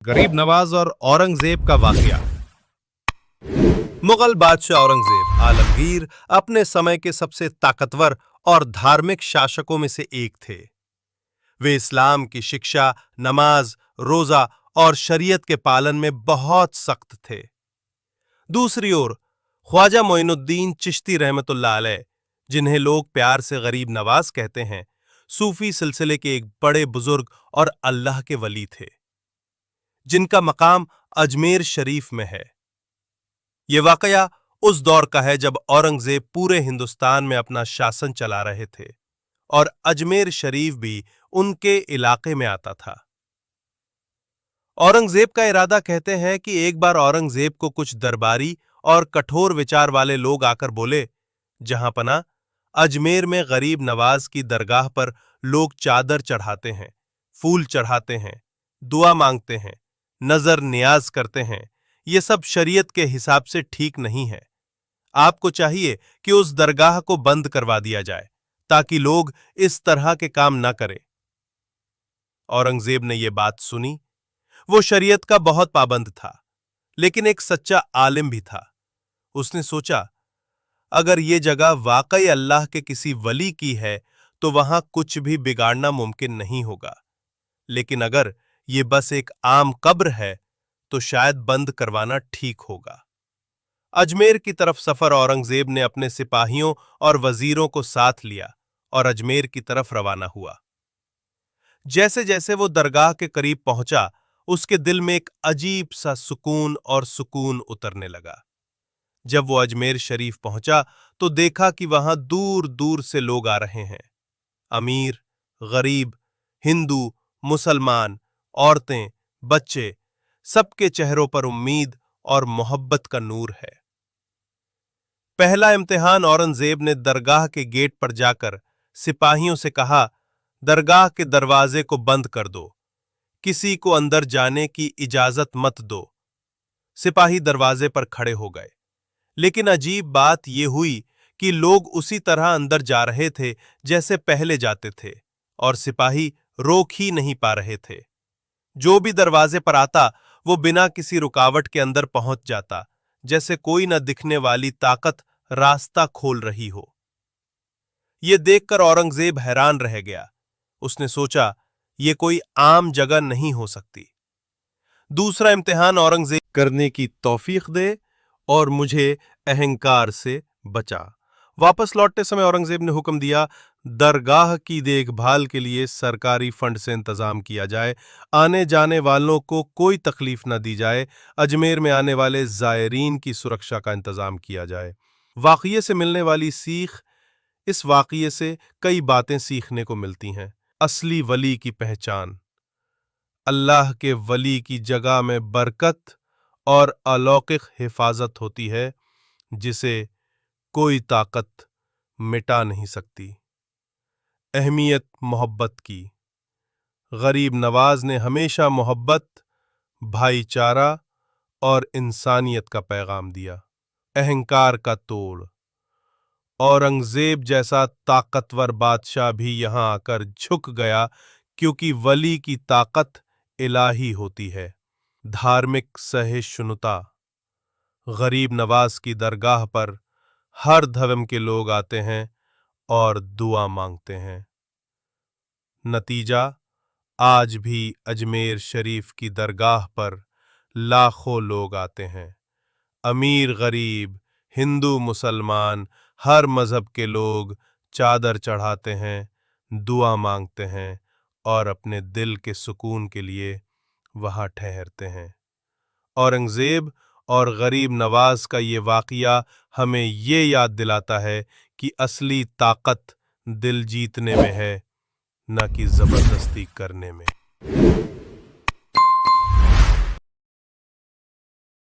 गरीब नवाज और औरंगजेब का वाकया। मुगल बादशाह औरंगजेब आलमगीर अपने समय के सबसे ताकतवर और धार्मिक शासकों में से एक थे। वे इस्लाम की शिक्षा, नमाज, रोजा और शरीयत के पालन में बहुत सख्त थे। दूसरी ओर ख्वाजा मोइनुद्दीन चिश्ती रहमतुल्लाह अलैह, जिन्हें लोग प्यार से गरीब नवाज कहते हैं, सूफी सिलसिले के एक बड़े बुजुर्ग और अल्लाह के वली थे, जिनका मकाम अजमेर शरीफ में है। ये वाकया उस दौर का है जब औरंगजेब पूरे हिंदुस्तान में अपना शासन चला रहे थे और अजमेर शरीफ भी उनके इलाके में आता था। औरंगजेब का इरादा कहते हैं कि एक बार औरंगजेब को कुछ दरबारी और कठोर विचार वाले लोग आकर बोले, जहां पना अजमेर में गरीब नवाज की दरगाह पर लोग चादर चढ़ाते हैं, फूल चढ़ाते हैं, दुआ मांगते हैं, नजर नियाज करते हैं। ये सब शरीयत के हिसाब से ठीक नहीं है। आपको चाहिए कि उस दरगाह को बंद करवा दिया जाए ताकि लोग इस तरह के काम न करें। औरंगजेब ने यह बात सुनी। वो शरीयत का बहुत पाबंद था, लेकिन एक सच्चा आलिम भी था। उसने सोचा, अगर ये जगह वाकई अल्लाह के किसी वली की है तो वहां कुछ भी बिगाड़ना मुमकिन नहीं होगा, लेकिन अगर ये बस एक आम कब्र है तो शायद बंद करवाना ठीक होगा। अजमेर की तरफ सफर औरंगजेब ने अपने सिपाहियों और वजीरों को साथ लिया और अजमेर की तरफ रवाना हुआ। जैसे जैसे वो दरगाह के करीब पहुंचा, उसके दिल में एक अजीब सा सुकून उतरने लगा। जब वो अजमेर शरीफ पहुंचा तो देखा कि वहां दूर दूर से लोग आ रहे हैं। अमीर, गरीब, हिंदू, मुसलमान, औरतें, बच्चे, सबके चेहरों पर उम्मीद और मोहब्बत का नूर है। पहला इम्तिहान औरंगजेब ने दरगाह के गेट पर जाकर सिपाहियों से कहा, दरगाह के दरवाजे को बंद कर दो, किसी को अंदर जाने की इजाजत मत दो। सिपाही दरवाजे पर खड़े हो गए, लेकिन अजीब बात यह हुई कि लोग उसी तरह अंदर जा रहे थे जैसे पहले जाते थे और सिपाही रोक ही नहीं पा रहे थे। जो भी दरवाजे पर आता वो बिना किसी रुकावट के अंदर पहुंच जाता, जैसे कोई न दिखने वाली ताकत रास्ता खोल रही हो। ये देखकर औरंगजेब हैरान रह गया। उसने सोचा, ये कोई आम जगह नहीं हो सकती। दूसरा इम्तिहान औरंगजेब करने की तौफीक दे और मुझे अहंकार से बचा। वापस लौटते समय औरंगजेब ने हुक्म दिया, दरगाह की देखभाल के लिए सरकारी फंड से इंतजाम किया जाए, आने जाने वालों को कोई तकलीफ न दी जाए, अजमेर में आने वाले जायरीन की सुरक्षा का इंतजाम किया जाए। वाक़ये से मिलने वाली सीख। इस वाक़ये से कई बातें सीखने को मिलती हैं। असली वली की पहचान। अल्लाह के वली की जगह में बरकत और अलौकिक हिफाजत होती है, जिसे कोई ताकत मिटा नहीं सकती। अहमियत मोहब्बत की। गरीब नवाज ने हमेशा मोहब्बत, भाईचारा और इंसानियत का पैगाम दिया। अहंकार का तोड़। औरंगजेब जैसा ताकतवर बादशाह भी यहां आकर झुक गया, क्योंकि वली की ताकत इलाही होती है। धार्मिक सहिष्णुता। गरीब नवाज की दरगाह पर हर धर्म के लोग आते हैं और दुआ मांगते हैं। नतीजा, आज भी अजमेर शरीफ की दरगाह पर लाखों लोग आते हैं। अमीर गरीब, हिंदू मुसलमान, हर मजहब के लोग चादर चढ़ाते हैं, दुआ मांगते हैं और अपने दिल के सुकून के लिए वहां ठहरते हैं। औरंगजेब और गरीब नवाज का ये वाकया हमें ये याद दिलाता है कि असली ताकत दिल जीतने में है, न कि जबरदस्ती करने में।